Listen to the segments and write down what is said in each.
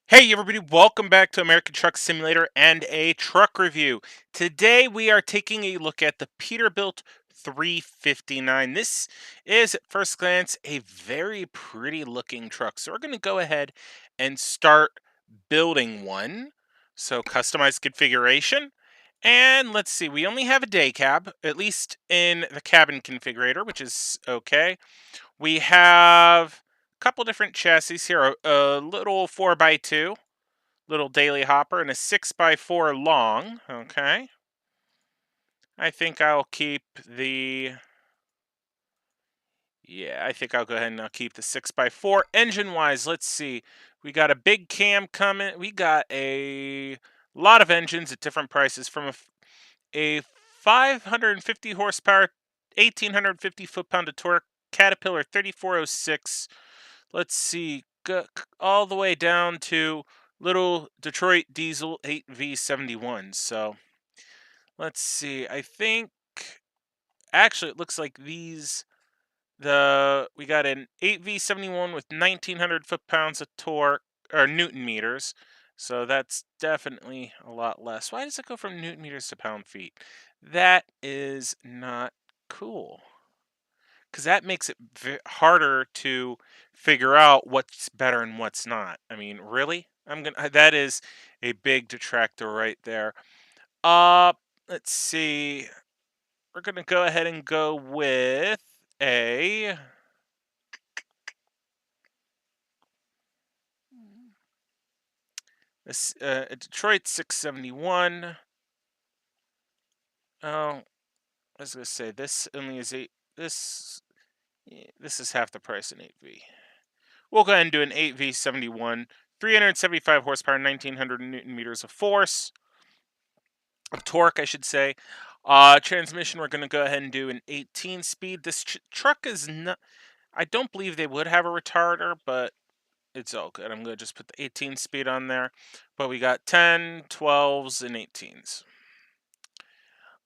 Hey everybody, welcome back to American Truck Simulator and a truck review. Today we are taking a look at the Peterbilt 359. This is at first glance a very pretty looking truck. So we're going to go ahead and start building one. So customized configuration. And let's see, we only have a day cab, at least in the cabin configurator, which is okay. We have a couple different chassis here, a little 4x2 little daily hopper and a 6x4 long. Okay. I think I'll keep the. Yeah, I think I'll go ahead and I'll keep the 6x4. Engine wise, let's see. We got a big cam coming. We got a lot of engines at different prices from a 550 horsepower, 1850 foot-pound of torque Caterpillar 3406. Let's see. All the way down to little Detroit diesel 8V71. So let's see. I think actually it looks like we got an 8V71 with 1900 foot-pounds of torque or Newton meters. So that's definitely a lot less. Why does it go from Newton meters to pound feet? That is not cool, because that makes it harder to figure out what's better and what's not. I mean, really? That is a big detractor right there. Uh, let's see. We're gonna go ahead and go with a a Detroit 671. Oh, I was gonna say this only is eight. This is half the price in 8V. We'll go ahead and do an 8V71, 375 horsepower, 1900 Newton meters of force. Of torque, I should say. Transmission, we're going to go ahead and do an 18 speed. This truck is not, I don't believe they would have a retarder, but it's all good. I'm going to just put the 18 speed on there. But we got 10, 12s, and 18s.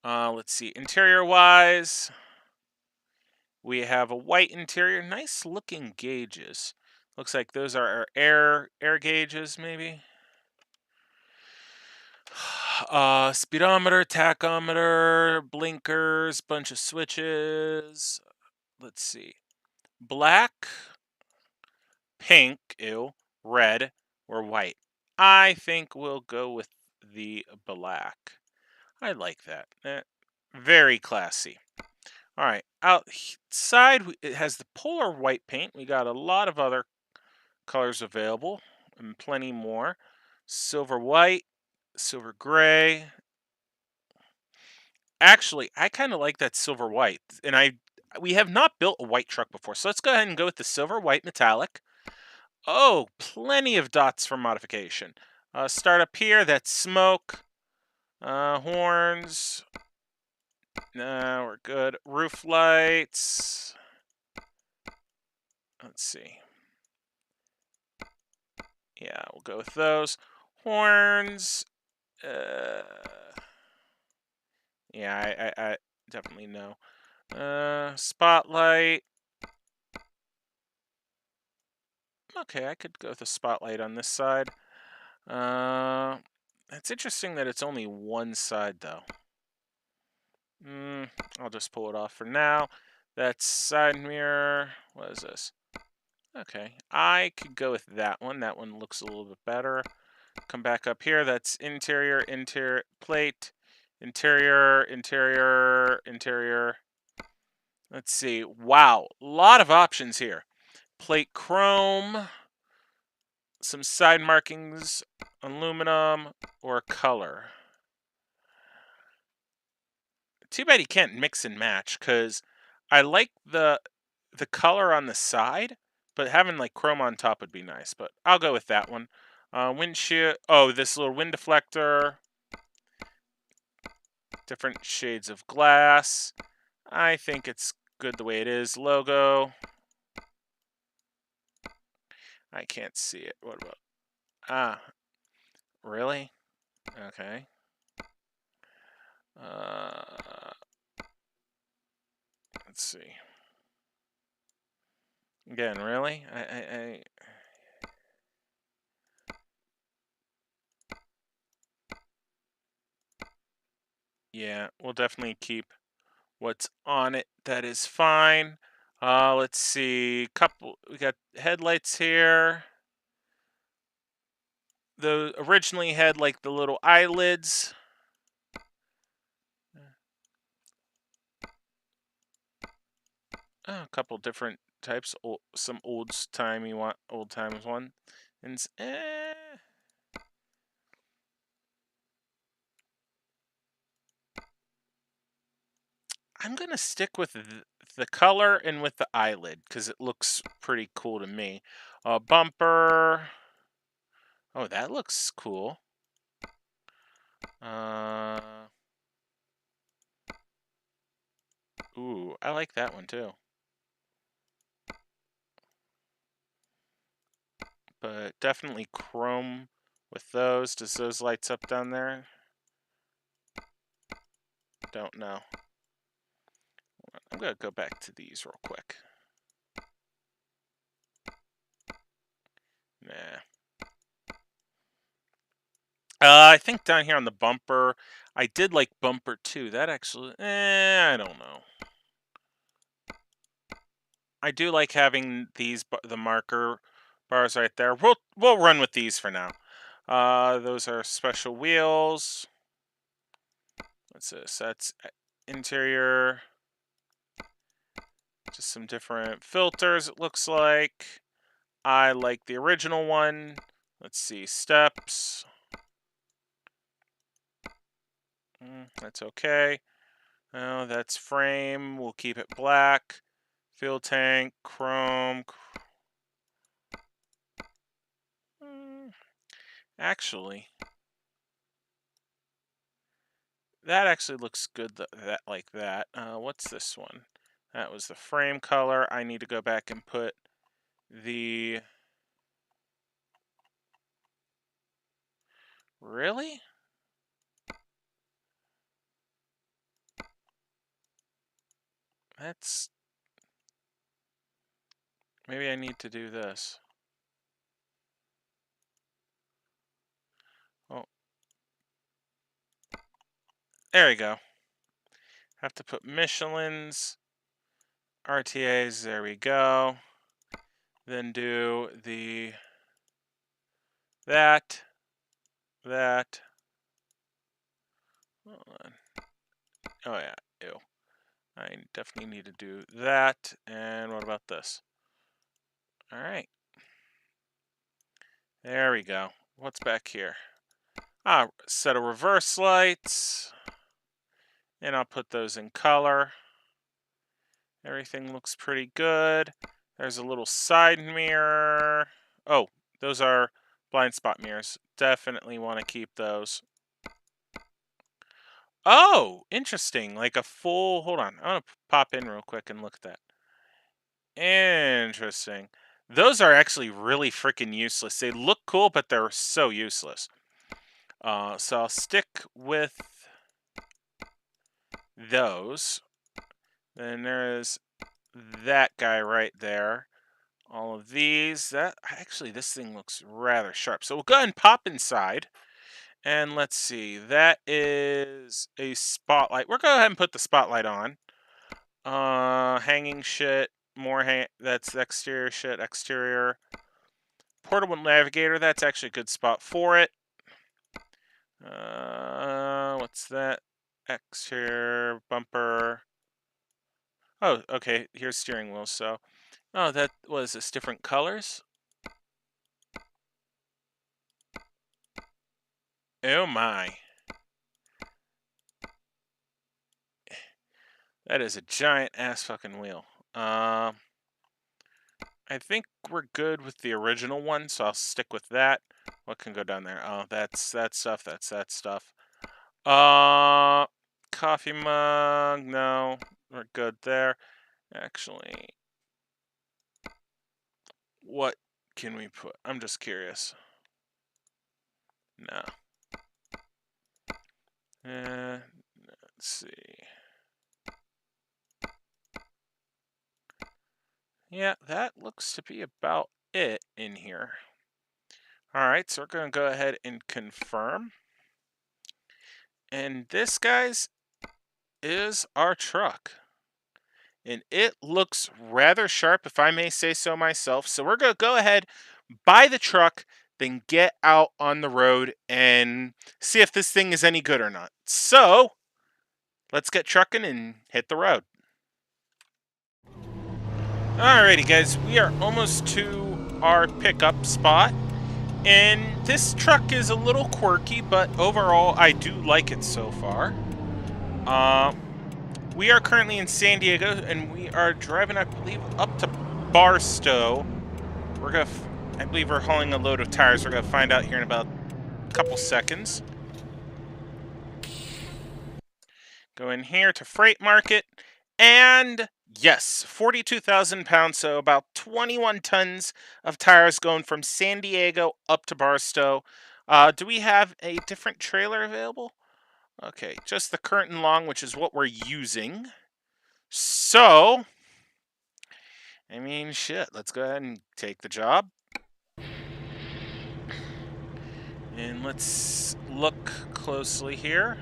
Let's see, interior wise, we have a white interior, nice looking gauges. Looks like those are our air gauges, maybe. Speedometer, tachometer, blinkers, bunch of switches. Let's see. Black, pink, ew, red, or white. I think we'll go with the black. I like that. Very classy. All right, outside it has the polar white paint. We got a lot of other colors available and plenty more. Silver white, silver gray. Actually, I kind of like that silver white, and we have not built a white truck before, so let's go ahead and go with the silver white metallic. Oh, plenty of dots for modification. Start up here. That's smoke. Horns. No, we're good. Roof lights. Let's see. Yeah, we'll go with those. Horns. Uh, yeah, I definitely know. Spotlight. Okay, I could go with a spotlight on this side. It's interesting that it's only one side, though. I'll just pull it off for now. That's side mirror. What is this? Okay, I could go with that one. That one looks a little bit better. Come back up here. That's interior, interior, plate, interior, interior, interior. Let's see. Wow, a lot of options here. Plate chrome, some side markings, aluminum, or color. Too bad you can't mix and match, because I like the color on the side, but having like chrome on top would be nice. But I'll go with that one. Windshield. Oh, this little wind deflector. Different shades of glass. I think it's good the way it is. Logo. I can't see it. What about? Ah, really? Okay. Uh, let's see. Again, really? I Yeah, we'll definitely keep what's on it. That is fine. Let's see. We got headlights here. The originally had like the little eyelids. A couple different types. Some old times one, and I'm gonna stick with the color and with the eyelid because it looks pretty cool to me. Bumper. Oh, that looks cool. Uh, ooh, I like that one too. But definitely chrome with those. Does those lights up down there? Don't know. I'm gonna go back to these real quick. Nah. I think down here on the bumper, I did like bumper two. That actually, I don't know. I do like having the marker bars right there. We'll run with these for now. Those are special wheels. What's this? That's interior. Just some different filters. It looks like. I like the original one. Let's see, steps. That's okay. Oh, that's frame. We'll keep it black. Fuel tank, chrome. Mm, Actually, that actually looks good. That like that. What's this one? That was the frame color. I need to go back and put the. Really? That's. Maybe I need to do this. Oh, there we go. Have to put Michelin's, RTAs. There we go. Then do that. Hold on. Oh yeah, ew. I definitely need to do that. And what about this? All right. There we go. What's back here? Set of reverse lights. And I'll put those in color. Everything looks pretty good. There's a little side mirror. Oh, those are blind spot mirrors. Definitely want to keep those. Oh, interesting. Like a full. Hold on. I'm going to pop in real quick and look at that. Interesting. Those are actually really freaking useless. They look cool, but they're so useless. So I'll stick with those. Then there's that guy right there. All of these. That actually, this thing looks rather sharp. So we'll go ahead and pop inside. And let's see. That is a spotlight. We're going to go ahead and put the spotlight on. Hanging shit. That's exterior shit. Exterior. Portable navigator. That's actually a good spot for it. What's that? Exterior bumper. Oh, okay. Here's steering wheel. So, oh, that was this different colors. Oh my. That is a giant ass fucking wheel. I think we're good with the original one, so I'll stick with that. What can go down there? Oh, that's that stuff. That's that stuff. Uh, Coffee mug. No, we're good there. Actually, what can we put? I'm just curious. No. Let's see. Yeah, that looks to be about it in here. All right, so we're going to go ahead and confirm. And this, guys, is our truck. And it looks rather sharp, if I may say so myself. So we're going to go ahead, buy the truck, then get out on the road and see if this thing is any good or not. So let's get trucking and hit the road. Alrighty, guys, we are almost to our pickup spot. And this truck is a little quirky, but overall, I do like it so far. We are currently in San Diego, and we are driving, I believe, up to Barstow. I believe we're hauling a load of tires. We're gonna find out here in about a couple seconds. Go in here to Freight Market, and yes, 42,000 pounds, so about 21 tons of tires going from San Diego up to Barstow. Do we have a different trailer available? Okay, just the curtain long, which is what we're using. So, I mean, shit, let's go ahead and take the job. And let's look closely here.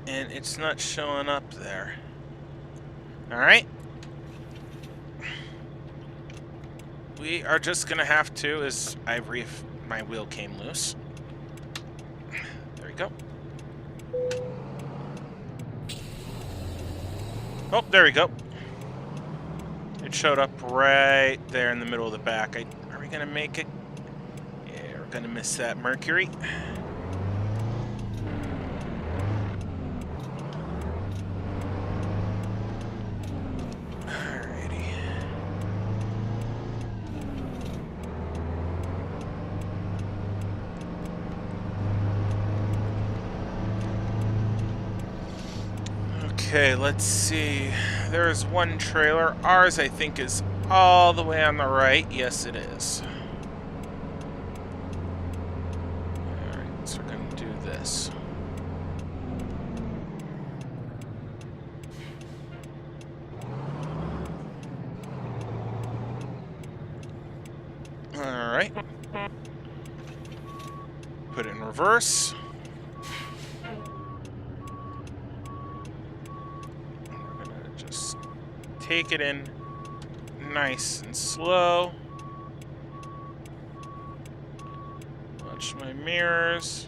And it's not showing up there. Alright. We are just gonna have to, as my wheel came loose. There we go. Oh, there we go. It showed up right there in the middle of the back. Are we gonna make it? Yeah, we're gonna miss that Mercury. Alrighty. Okay, let's see. There's one trailer. Ours, I think, is all the way on the right. Yes, it is. Alright, so we're going to do this. Alright. Put it in reverse. We're going to just take it in nice and slow. Watch my mirrors.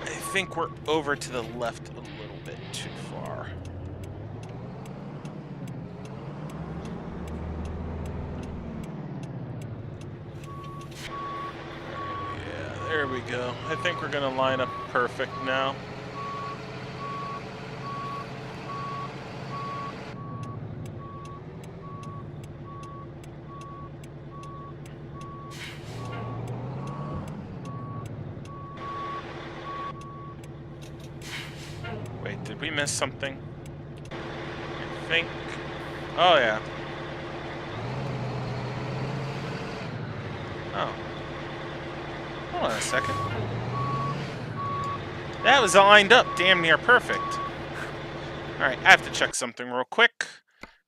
I think we're over to the left a little bit too far. Yeah, there we go. I think we're gonna line up perfect now. Wait, did we miss something? I think... Oh, yeah. Oh. Hold on a second. That was lined up damn near perfect. Alright, I have to check something real quick.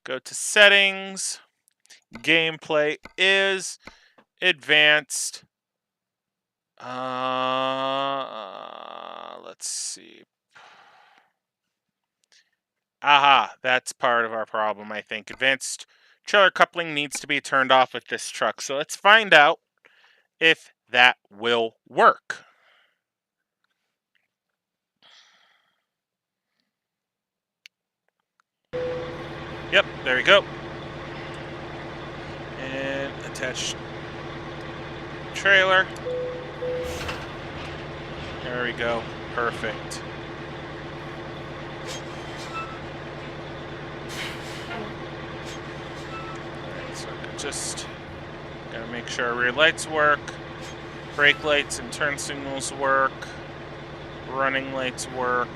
Go to settings. Gameplay is advanced. Let's see. Aha, that's part of our problem, I think. Advanced trailer coupling needs to be turned off with this truck. So let's find out if that will work. Yep, there we go. And attach trailer. There we go. Perfect. Alright, so just gotta make sure our rear lights work, brake lights and turn signals work, running lights work.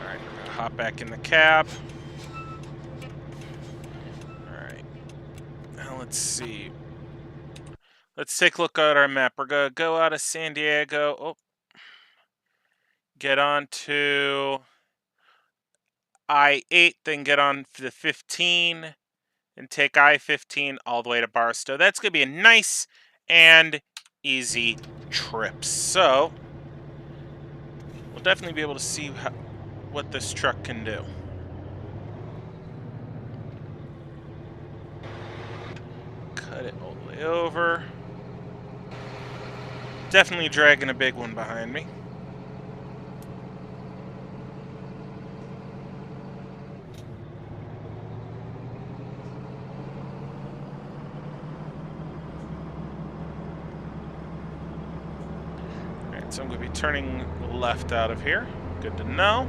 Alright, we're gonna hop back in the cab. Alright. Now let's see. Let's take a look at our map. We're gonna go out of San Diego. Oh. Get on to I-8, then get on the 15, and take I-15 all the way to Barstow. That's going to be a nice and easy trip. So we'll definitely be able to see what this truck can do. Cut it all the way over. Definitely dragging a big one behind me. Alright, so I'm going to be turning left out of here. Good to know.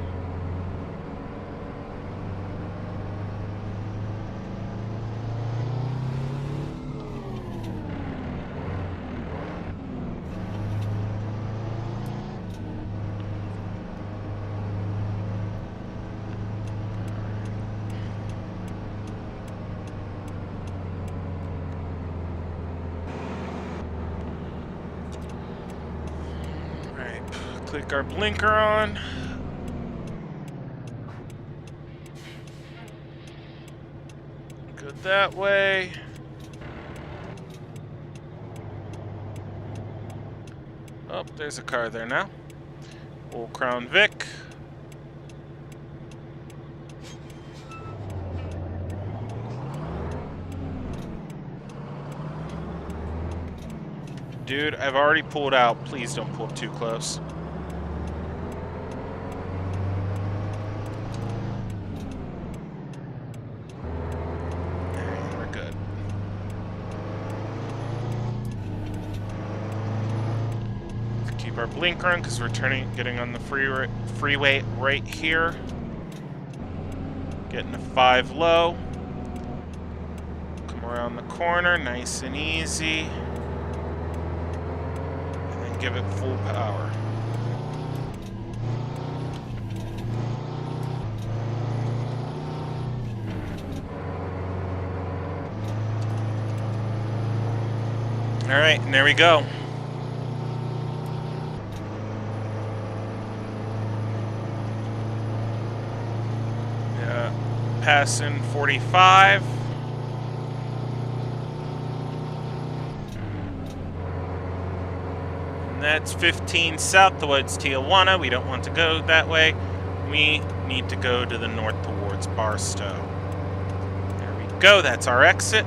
Click our blinker on. Go that way. Oh, there's a car there now. Old Crown Vic. Dude, I've already pulled out. Please don't pull up too close. Our blinker on because we're getting on the freeway right here. Getting a 5 low. Come around the corner, nice and easy. And then give it full power. All right, and there we go. Passing 45. And that's 15 south towards Tijuana. We don't want to go that way. We need to go to the north towards Barstow. There we go. That's our exit.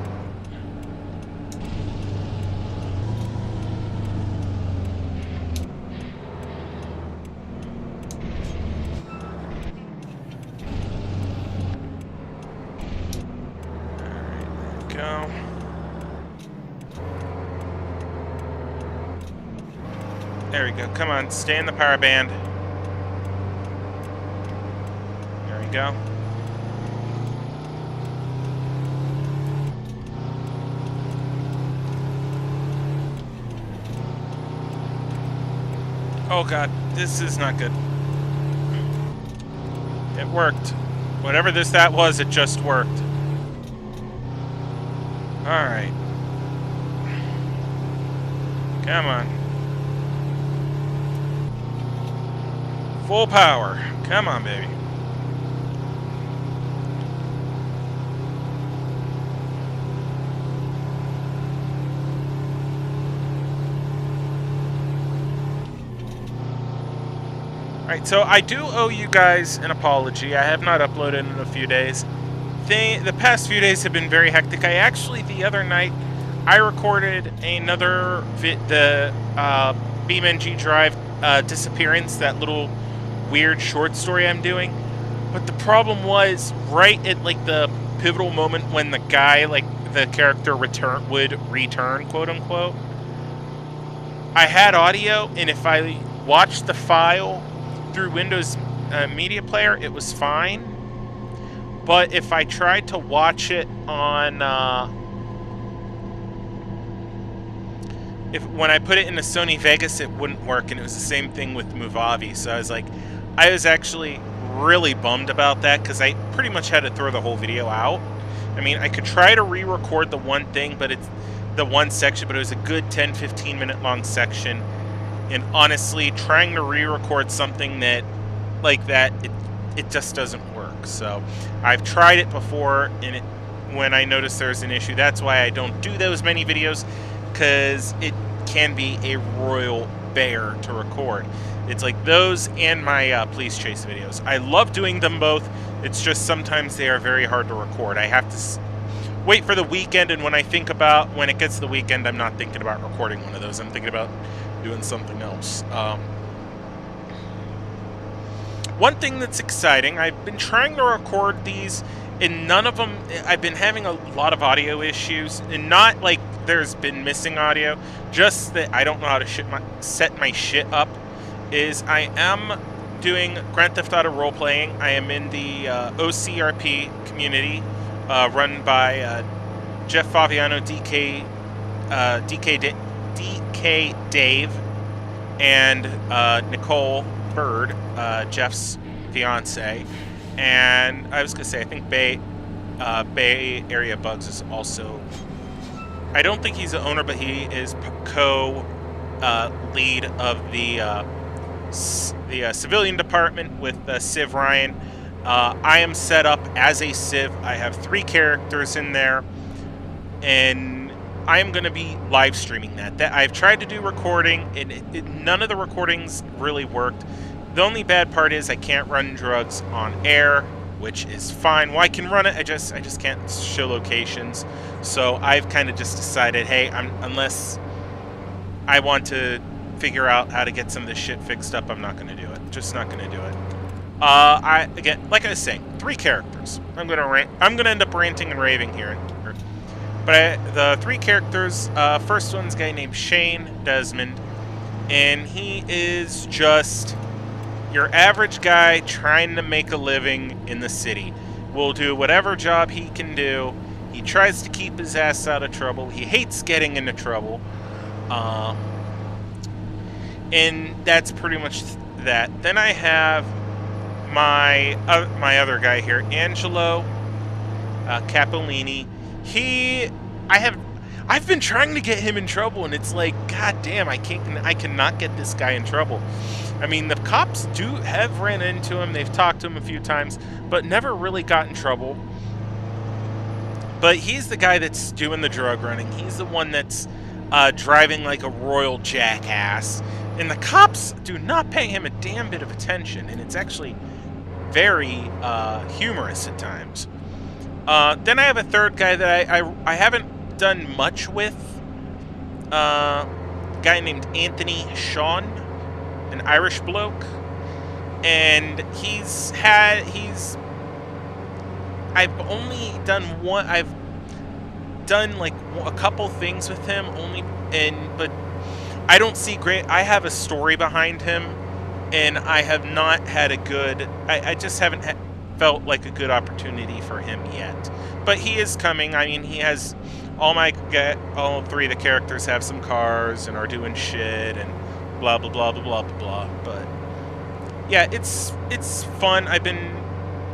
There we go. Come on, stay in the power band. There we go. Oh god, this is not good. It worked. Whatever that was, it just worked. Alright. Come on. Full power. Come on, baby. Alright, so I do owe you guys an apology. I have not uploaded in a few days. The past few days have been very hectic. I actually, the other night, I recorded another the BeamNG Drive disappearance, that little weird short story I'm doing. But the problem was, right at like the pivotal moment when the guy, like the character would return, quote unquote, I had audio, and if I watched the file through Windows Media Player, it was fine. But if I tried to watch it on when I put it into Sony Vegas, it wouldn't work, and it was the same thing with Movavi. So I was actually really bummed about that, because I pretty much had to throw the whole video out. I mean, I could try to re-record the one thing, but it's the one section, but it was a good 10-15 minute long section. And honestly, trying to re-record something like that, it just doesn't work. So I've tried it before, and when I notice there's an issue. That's why I don't do those many videos, because it can be a royal bear to record. It's like those and my police chase videos. I love doing them both. It's just sometimes they are very hard to record. I have to wait for the weekend, and when it gets to the weekend, I'm not thinking about recording one of those. I'm thinking about doing something else. One thing that's exciting, I've been trying to record these, and none of them, I've been having a lot of audio issues, and not like there's been missing audio, just that I don't know how to set my shit up, is I am doing Grand Theft Auto role-playing. I am in the OCRP community, run by Jeff Faviano, DK Dave, and Nicole Bird, Jeff's fiance. And I was gonna say, I think Bay Area Bugs is also, I don't think he's the owner, but he is co-lead of the civilian department with Civ Ryan. I am set up as a Civ. I have 3 characters in there, and I am going to be live streaming that. I've tried to do recording, and none of the recordings really worked. The only bad part is I can't run drugs on air, which is fine. Well, I can run it. I just can't show locations. So I've kind of just decided, hey, unless I want to figure out how to get some of this shit fixed up, I'm not going to do it. Just not going to do it. Again, like I was saying, 3 characters. I'm gonna end up ranting and raving here. But the 3 characters, first one's a guy named Shane Desmond, and he is just your average guy trying to make a living in the city. Will do whatever job he can do. He tries to keep his ass out of trouble. He hates getting into trouble. And that's pretty much that. Then I have my other guy here, Angelo Capolini. I've been trying to get him in trouble, and it's like, god damn, I cannot get this guy in trouble. I mean, the cops have ran into him, they've talked to him a few times, but never really got in trouble. But he's the guy that's doing the drug running. He's the one that's driving like a royal jackass, and the cops do not pay him a damn bit of attention, and it's actually very humorous at times. Then I have a third guy that I haven't done much with. A guy named Anthony Sean, an Irish bloke, and I've only done one. I've done like a couple things with him but I don't see great. I have a story behind him, and I have not had I just haven't felt like a good opportunity for him yet. But he is coming. I mean, he has all 3 of the characters have some cars and are doing shit and blah blah blah blah blah blah. But yeah, it's fun.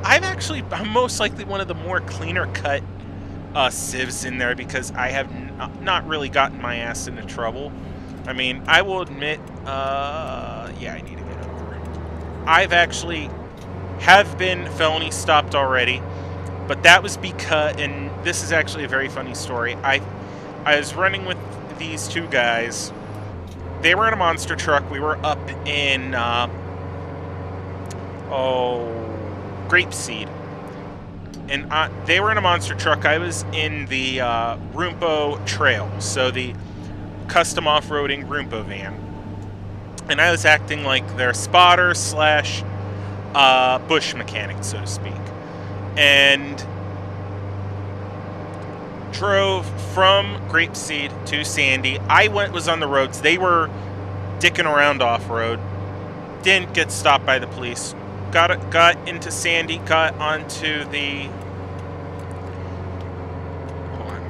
I'm most likely one of the more cleaner cut civs in there, because I have not really gotten my ass into trouble. I mean, I will admit, yeah, I need to get over. I've actually have been felony stopped already, but that was because, and this is actually a very funny story. I was running with these 2 guys. They were in a monster truck. We were up in Grapeseed, and they were in a monster truck. I was in the Roompo Trail, so the custom off-roading Roompo van, and I was acting like their spotter / bush mechanic, so to speak, and drove from Grapeseed to Sandy. I was on the roads. They were dicking around off-road. Didn't get stopped by the police. Got into Sandy, got onto the... Hold on.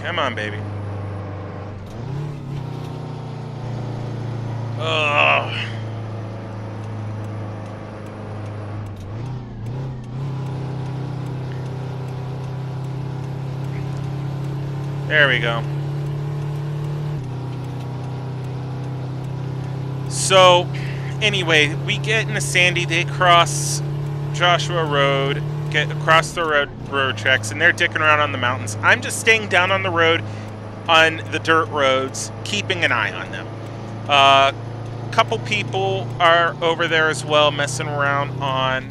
Come on, baby. Ugh. There we go. So, Anyway, we get into Sandy. They cross Joshua Road, get across the road tracks, and they're dicking around on the mountains. I'm just staying down on the road, on the dirt roads, keeping an eye on them. Couple people are over there as well, messing around on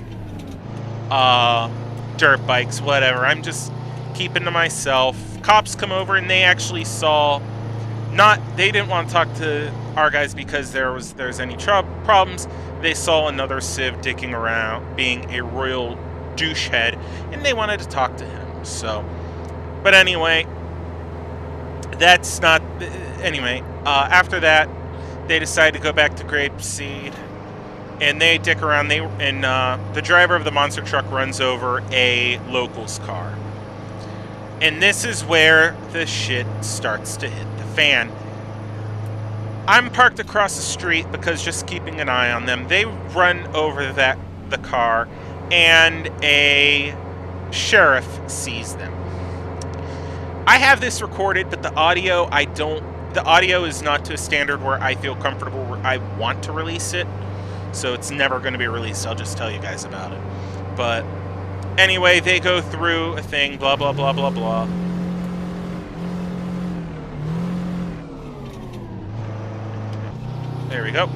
dirt bikes, whatever. I'm just keeping to myself. Cops come over and they actually saw, they didn't want to talk to our guys because there's any problems. They saw another civ dicking around, being a royal douchehead, and they wanted to talk to him. So, but anyway, that's not. Anyway, after that, they decide to go back to Grapeseed, and they dick around. The driver of the monster truck runs over a local's car, and this is where the shit starts to hit the fan. I'm parked across the street because just keeping an eye on them. They run over the car, and a sheriff sees them. I have this recorded, but the audio The audio is not to a standard where I feel comfortable, where I want to release it, so it's never going to be released. I'll just tell you guys about it. But anyway, they go through a thing, blah blah blah blah blah. There we go.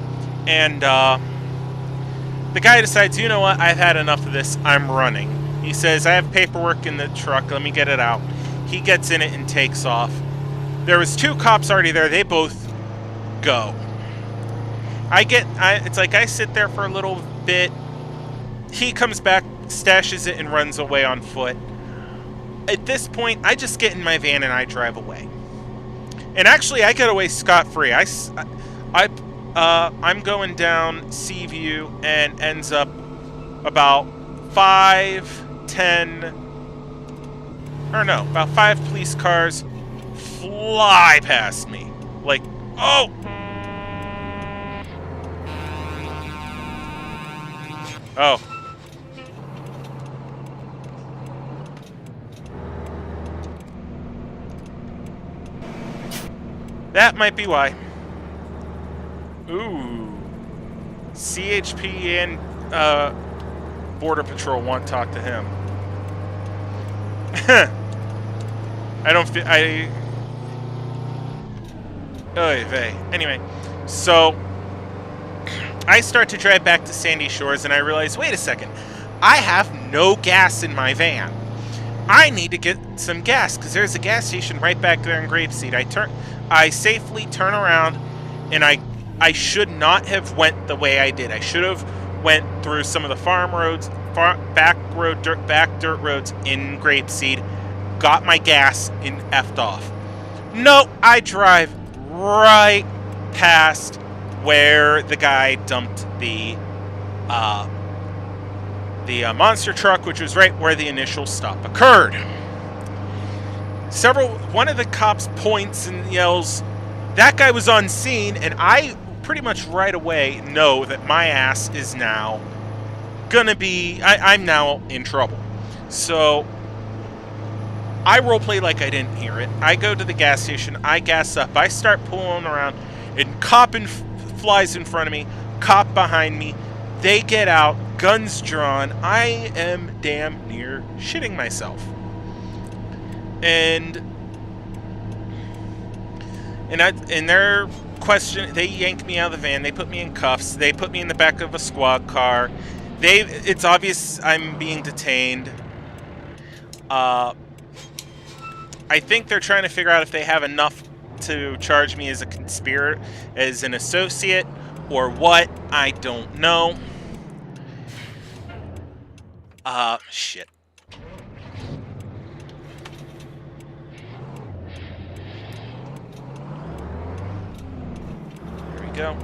And the guy decides, you know what, I've had enough of this, I'm running. He says, I have paperwork in the truck, let me get it out. He gets in it and takes off. There was 2 cops already there, they both go. It's like I sit there for a little bit. He comes back, stashes it, and runs away on foot. At this point, I just get in my van and I drive away. And actually, I get away scot-free. I'm going down Seaview and ends up about 5 police cars fly past me. Like, oh! Oh. That might be why. Ooh. CHP and Border Patrol won't talk to him. I don't feel... Oy vey. Anyway, so I start to drive back to Sandy Shores and I realize, wait a second, I have no gas in my van. I need to get some gas because there's a gas station right back there in Grapeseed. I safely turn around, and I should not have went the way I did. I should have went through some of the farm roads, back dirt roads in Grapeseed, got my gas and effed off. No, I drive right past where the guy dumped the monster truck, which was right where the initial stop occurred. One of the cops points and yells, "That guy was on scene," and I pretty much right away know that my ass is now I'm now in trouble. So I roleplay like I didn't hear it. I go to the gas station, I gas up, I start pulling around, and cop flies in front of me, cop behind me. They get out, guns drawn. I am damn near shitting myself. And their question, they yank me out of the van, they put me in cuffs, they put me in the back of a squad car. It's obvious I'm being detained. I think they're trying to figure out if they have enough to charge me as a conspirator, as an associate, or what. I don't know. Shit. There we go.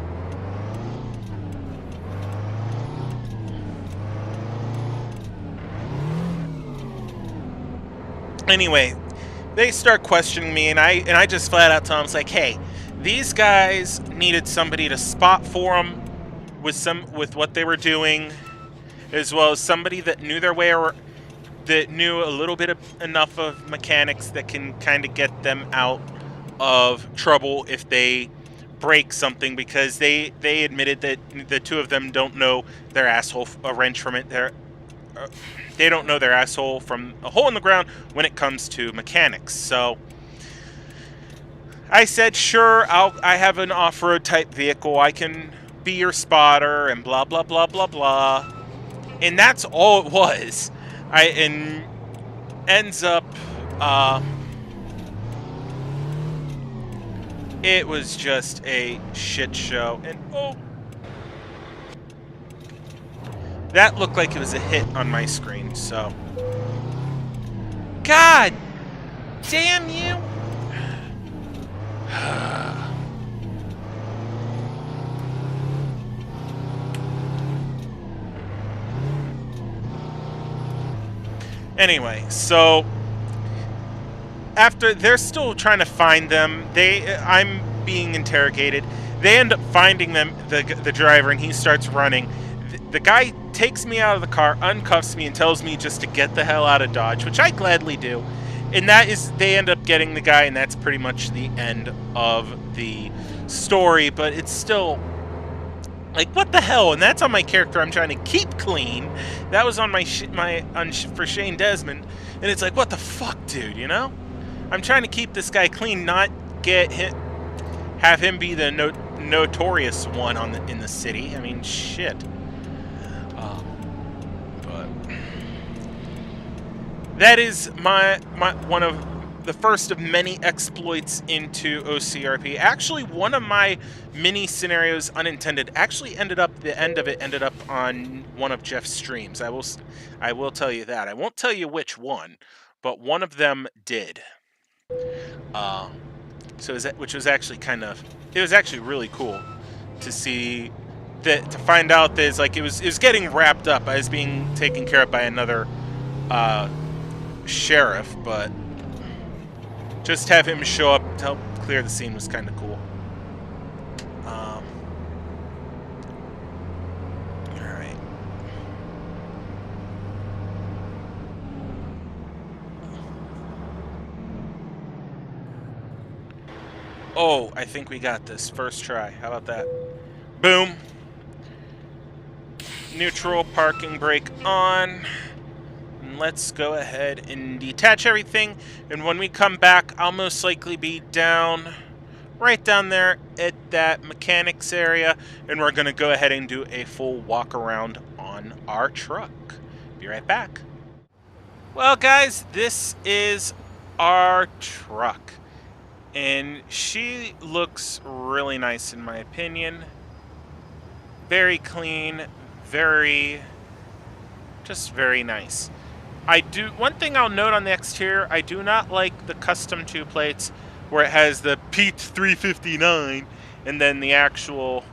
Anyway, they start questioning me, and I just flat out tell them, it's like, hey, these guys needed somebody to spot for them with what they were doing, as well as somebody that knew their way, or that knew a little bit enough of mechanics that can kind of get them out of trouble if they break something because they admitted that the two of them don't know their asshole a wrench from it. They don't know their asshole from a hole in the ground when it comes to mechanics. So I said, sure, I have an off-road type vehicle. I can be your spotter and blah blah blah blah blah. And that's all it was. And ends up it was just a shit show. And oh, that looked like it was a hit on my screen. So God damn you. Anyway, so after they're still trying to find them, I'm being interrogated. They end up finding them, the driver, and he starts running. The guy takes me out of the car, uncuffs me, and tells me just to get the hell out of Dodge, which I gladly do. And they end up getting the guy, and that's pretty much the end of the story. But it's still like, what the hell? And that's on my character I'm trying to keep clean. That was on for Shane Desmond, and it's like, what the fuck, dude? You know, I'm trying to keep this guy clean, not have him be the notorious one in the city. I mean, shit. But that is my one of the first of many exploits into OCRP. Actually, one of my mini scenarios, unintended, actually the end of it ended up on one of Jeff's streams. I will tell you that. I won't tell you which one, but one of them did. Which was actually it was actually really cool to see that, to find out that it was getting wrapped up. I was being taken care of by another sheriff, but just have him show up to help clear the scene was kind of cool. Alright. Oh, I think we got this. First try. How about that? Boom. Neutral, parking brake on. Let's go ahead and detach everything, and when we come back, I'll most likely be right down there at that mechanics area, and we're going to go ahead and do a full walk around on our truck. Be right back. Well, guys, this is our truck, and she looks really nice in my opinion. Very clean, just very nice. One thing I'll note on the exterior, I do not like the custom 2 plates where it has the Pete 359 and then the actual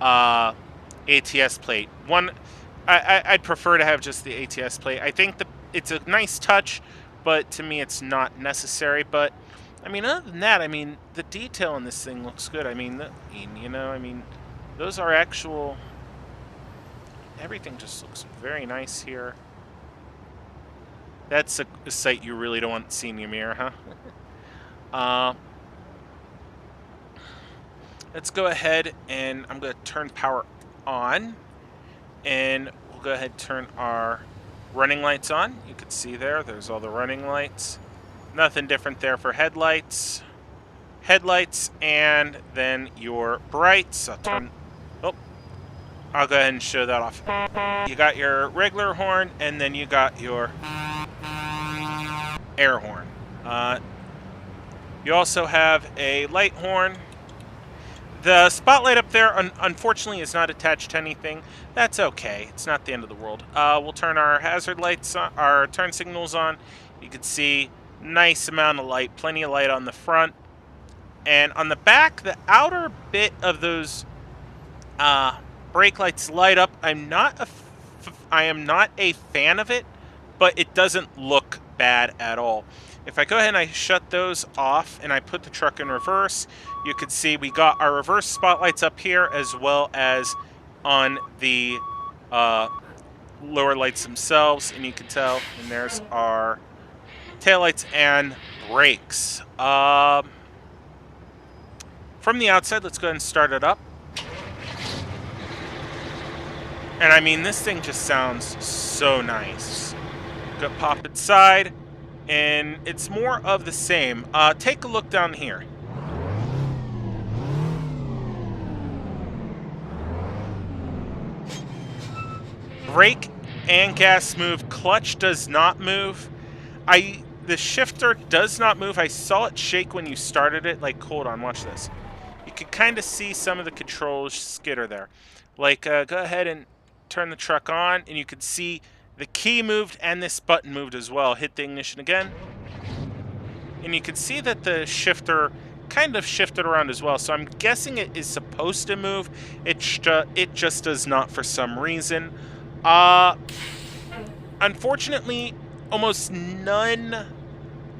ATS plate. I'd prefer to have just the ATS plate. I think it's a nice touch, but to me it's not necessary. But I mean, other than that, I mean, the detail in this thing looks good. I mean, those are actual. Everything just looks very nice here. That's a sight you really don't want to see in your mirror, huh? Let's go ahead and I'm going to turn power on. And we'll go ahead and turn our running lights on. You can see there's all the running lights. Nothing different there for headlights. And then your brights. I'll go ahead and show that off. You got your regular horn, and then you got your air horn. You also have a light horn. The spotlight up there, unfortunately, is not attached to anything. That's okay. It's not the end of the world. We'll turn our hazard lights on, our turn signals on. You can see nice amount of light, plenty of light on the front. And on the back, the outer bit of those brake lights light up. I am not a fan of it, but it doesn't look bad at all. If I go ahead and I shut those off and I put the truck in reverse, you can see we got our reverse spotlights up here as well as on the lower lights themselves, and you can tell, and there's our taillights and brakes. from the outside, let's go ahead and start it up. And I mean, this thing just sounds so nice. Go pop inside, and it's more of the same. Take a look down here. Brake and gas move. Clutch does not move. The shifter does not move. I saw it shake when you started it. Like, hold on, watch this. You can kind of see some of the controls skitter there. Like, go ahead and turn the truck on, and you can see the key moved and this button moved as well. Hit the ignition again. And you can see that the shifter kind of shifted around as well. So I'm guessing it is supposed to move. It just does not for some reason. Unfortunately, almost none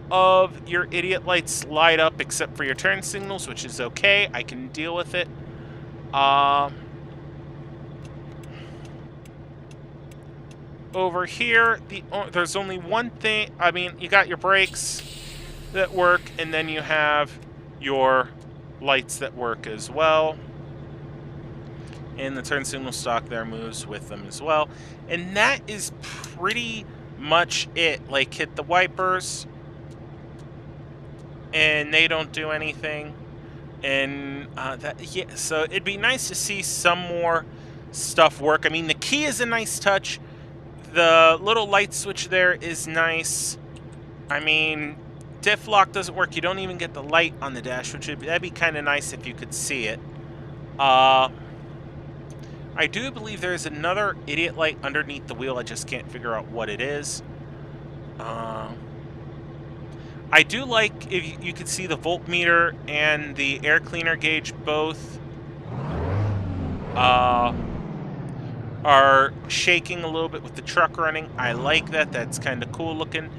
of your idiot lights light up except for your turn signals, which is okay. I can deal with it. Over here, there's only one thing. I mean, you got your brakes that work, and then you have your lights that work as well. And the turn signal stock there moves with them as well. And that is pretty much it. Like, hit the wipers, and they don't do anything. And yeah, so it'd be nice to see some more stuff work. I mean, the key is a nice touch. The little light switch there is nice. I mean, diff lock doesn't work. You don't even get the light on the dash, that'd be kind of nice if you could see it. I do believe there's another idiot light underneath the wheel. I just can't figure out what it is. I do like if you can see the voltmeter and the air cleaner gauge both are shaking a little bit with the truck running. I like that. That's kind of cool looking.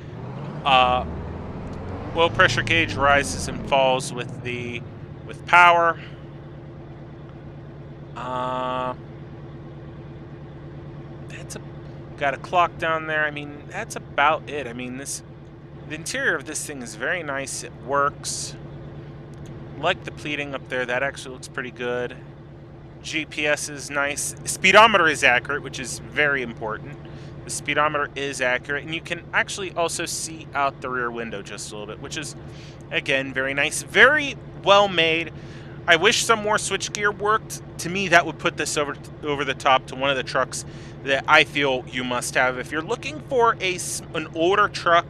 Oil pressure gauge rises and falls with power. Got a clock down there. I mean, that's about it. I mean, the interior of this thing is very nice. It works. Like the pleating up there. That actually looks pretty good. GPS is nice. Speedometer is accurate, which is very important. The speedometer is accurate, and you can actually also see out the rear window just a little bit, which is, again, very nice. Very well made. I wish some more switchgear worked. To me, that would put this over the top to one of the trucks that I feel you must have. If you're looking for an older truck,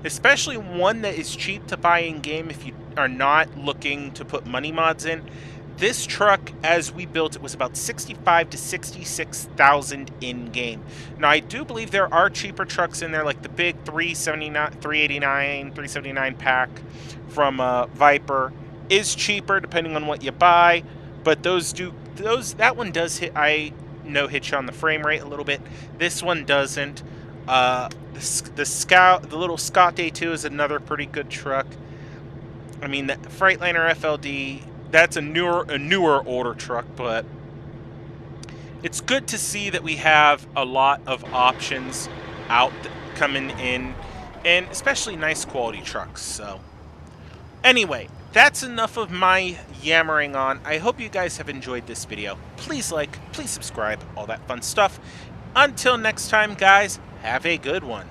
especially one that is cheap to buy in-game if you are not looking to put money mods in, this truck, as we built it, was about $65,000 to $66,000 in-game. Now, I do believe there are cheaper trucks in there, like the big 379 pack from Viper is cheaper depending on what you buy, but that one does hit. I know hit you on the frame rate a little bit. This one doesn't. The little Scott A2 is another pretty good truck. I mean, the Freightliner FLD, that's a newer older truck, but it's good to see that we have a lot of options out coming in, and especially nice quality trucks. So anyway, that's enough of my yammering on. I hope you guys have enjoyed this video. Please like, please subscribe, all that fun stuff. Until next time, guys, have a good one.